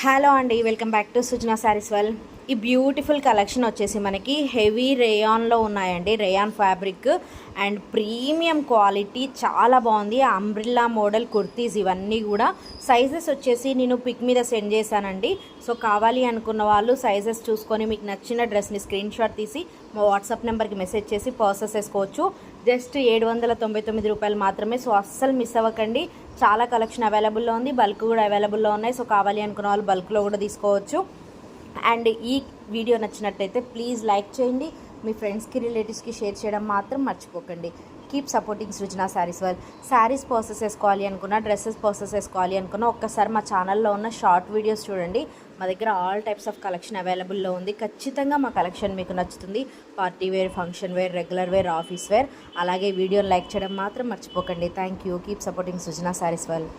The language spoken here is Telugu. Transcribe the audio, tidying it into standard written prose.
హలో అండి, welcome back to Sujana saris world. ఈ బ్యూటిఫుల్ కలెక్షన్ వచ్చేసి మనకి హెవీ రేయాన్లో ఉన్నాయండి. Rayon fabric and premium quality, చాలా బాగుంది. అంబ్రిల్లా మోడల్ కుర్తీస్ ఇవన్నీ కూడా సైజెస్ వచ్చేసి నేను పిక్ మీద సెండ్ చేశానండి. సో కావాలి అనుకున్న వాళ్ళు సైజెస్ చూసుకొని మీకు నచ్చిన డ్రెస్ని స్క్రీన్ షాట్ తీసి మా వాట్సాప్ నెంబర్కి మెసేజ్ చేసి పర్చేస్ చేసుకోవచ్చు. జస్ట్ 799 రూపాయలు మాత్రమే. సో అస్సలు మిస్ అవ్వకండి. చాలా కలెక్షన్ అవైలబుల్లో ఉంది, బల్క్ కూడా అవైలబుల్లో ఉన్నాయి. సో కావాలి అనుకున్న వాళ్ళు బల్క్లో కూడా తీసుకోవచ్చు. అండ్ ఈ వీడియో నచ్చినట్లయితే ప్లీజ్ లైక్ చేయండి, మీ ఫ్రెండ్స్కి రిలేటివ్స్కి షేర్ చేయడం మాత్రం మర్చిపోకండి. Keep supporting Srujana sarees world. Saris purchase చేసుకోవాలి అనుకున్నా, డ్రెస్సెస్ పర్చేస్ చేసుకోవాలి అనుకున్నా ఒక్కసారి మా ఛానల్లో ఉన్న షార్ట్ వీడియోస్ చూడండి. మా దగ్గర ఆల్ టైప్స్ ఆఫ్ కలెక్షన్ అవైలబుల్లో ఉంది. ఖచ్చితంగా మా కలెక్షన్ మీకు నచ్చుతుంది. Party wear, function wear, regular wear, office wear. అలాగే వీడియోని లైక్ చేయడం మాత్రం మర్చిపోకండి. Thank you. Keep supporting Srujana sarees world.